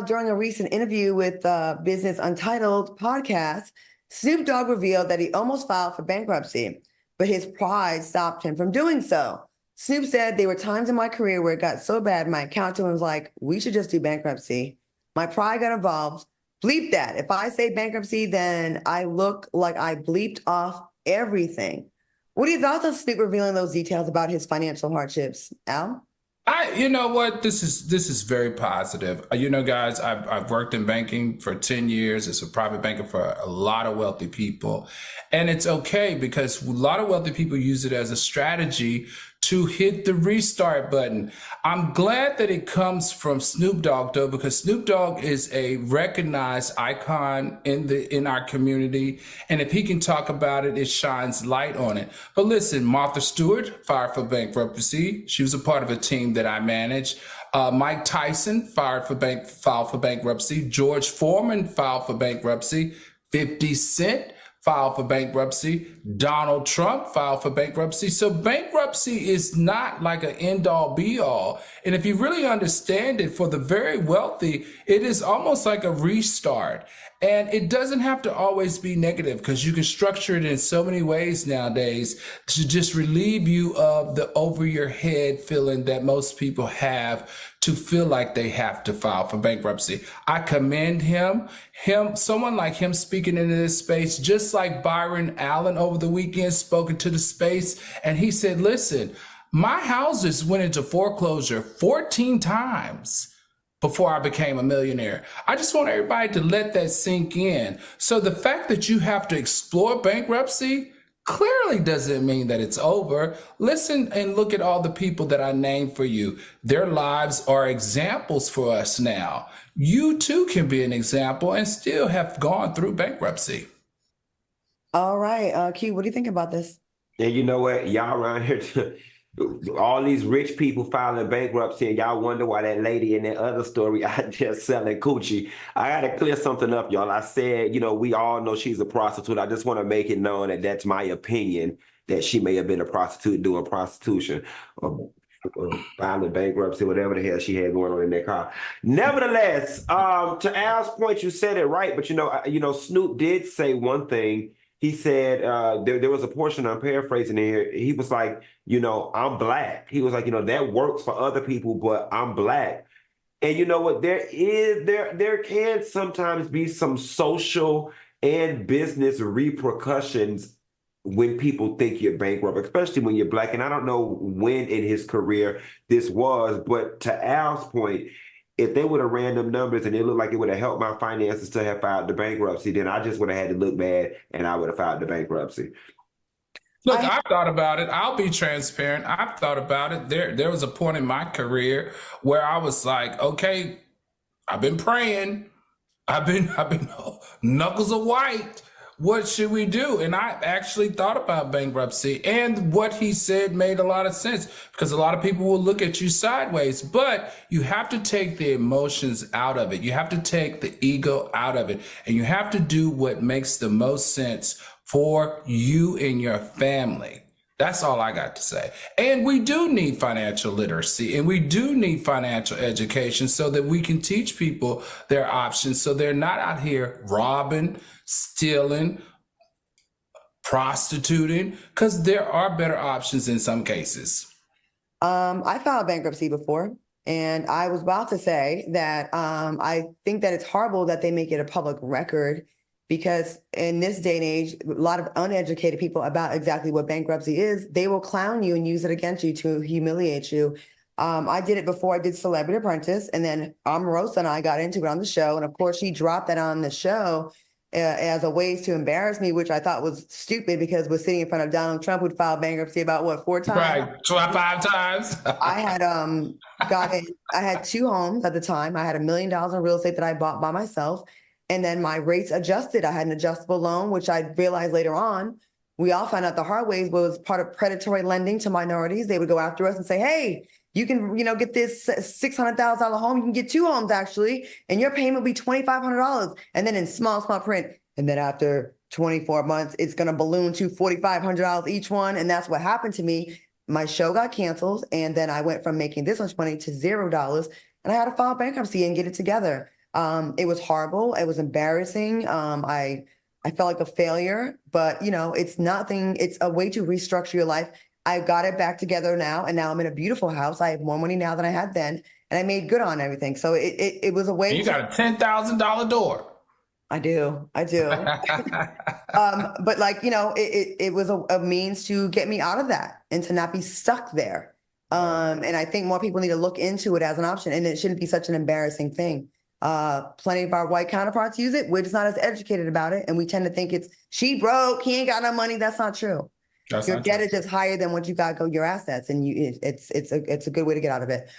During a recent interview with Business Untitled podcast, Snoop Dogg revealed that he almost filed for bankruptcy, but his pride stopped him from doing so. Snoop said, there were times in my career where it got so bad, my accountant was like, we should just do bankruptcy. My pride got involved. Bleep that. If I say bankruptcy, then I look like I bleeped off everything. What are your thoughts on Snoop revealing those details about his financial hardships, Al? You know what? This is very positive. Guys, I've worked in banking for 10 years as a private banker for a lot of wealthy people. And it's okay because a lot of wealthy people use it as a strategy to hit the restart button. I'm glad that it comes from Snoop Dogg though, because Snoop Dogg is a recognized icon in our community. And if he can talk about it, it shines light on it. But listen, Martha Stewart filed for bankruptcy. She was a part of a team that I managed. Mike Tyson filed for bankruptcy. George Foreman filed for bankruptcy. 50 Cent filed for bankruptcy. Donald Trump filed for bankruptcy. So bankruptcy is not like an end all be all. And if you really understand it, for the very wealthy, it is almost like a restart. And it doesn't have to always be negative because you can structure it in so many ways nowadays to just relieve you of the over your head feeling that most people have to feel like they have to file for bankruptcy. I commend him, someone like him speaking into this space, just like Byron Allen over the weekend spoke into the space. And he said, listen, my houses went into foreclosure 14 times before I became a millionaire. I just want everybody to let that sink in. So the fact that you have to explore bankruptcy clearly doesn't mean that it's over. Listen and look at all the people that I named for you. Their lives are examples for us now. You too can be an example and still have gone through bankruptcy. All right, Q, what do you think about this? And you know what? Y'all around here, all these rich people filing bankruptcy, and y'all wonder why that lady in that other story out just selling coochie. I got to clear something up, y'all. I said, we all know she's a prostitute. I just want to make it known that that's my opinion, that she may have been a prostitute doing prostitution or filing bankruptcy, whatever the hell she had going on in that car. Nevertheless, to Al's point, you said it right, but Snoop did say one thing. He said there was a portion, I'm paraphrasing here. He was like, I'm black. He was like, that works for other people, but I'm black. And you know what? There can sometimes be some social and business repercussions when people think you're bankrupt, especially when you're black. And I don't know when in his career this was, but to Al's point, if they would have ran them numbers and it looked like it would have helped my finances to have filed the bankruptcy, then I just would have had to look bad and I would have filed the bankruptcy. Look, I've thought about it. I'll be transparent. I've thought about it. There was a point in my career where I was like, okay, I've been praying. I've been knuckles of white. What should we do? And I actually thought about bankruptcy, and what he said made a lot of sense because a lot of people will look at you sideways, but you have to take the emotions out of it. You have to take the ego out of it, and you have to do what makes the most sense for you and your family. That's all I got to say. And we do need financial literacy, and we do need financial education so that we can teach people their options so they're not out here robbing, stealing, prostituting, because there are better options in some cases. I filed bankruptcy before, and I was about to say that I think that it's horrible that they make it a public record, because in this day and age, a lot of uneducated people about exactly what bankruptcy is, they will clown you and use it against you to humiliate you. I did it before I did Celebrity Apprentice, and then Omarosa and I got into it on the show. And of course, she dropped that on the show as a ways to embarrass me, which I thought was stupid because we're sitting in front of Donald Trump, who'd filed bankruptcy about what, 4 times? Right, 5 times. I had 2 homes at the time. I had $1 million in real estate that I bought by myself. And then my rates adjusted. I had an adjustable loan, which I realized later on, we all found out the hard ways was part of predatory lending to minorities. They would go after us and say, hey, you can, get this $600,000 home. You can get 2 homes actually, and your payment will be $2,500. And then in small print. And then after 24 months, it's going to balloon to $4,500 each one. And that's what happened to me. My show got canceled. And then I went from making this much money to $0. And I had to file bankruptcy and get it together. It was horrible. It was embarrassing. I felt like a failure, but you know, it's nothing. It's a way to restructure your life. I got it back together now, and now I'm in a beautiful house. I have more money now than I had then, and I made good on everything. So it was a way And you got a $10,000 door. I do. But like, you know, it was a means to get me out of that and to not be stuck there. And I think more people need to look into it as an option, and it shouldn't be such an embarrassing thing. Plenty of our white counterparts use it. We're just not as educated about it. And we tend to think it's she broke, he ain't got no money. That's not true. That's Your not debt true. is just higher than what you got your assets. And it's a good way to get out of it.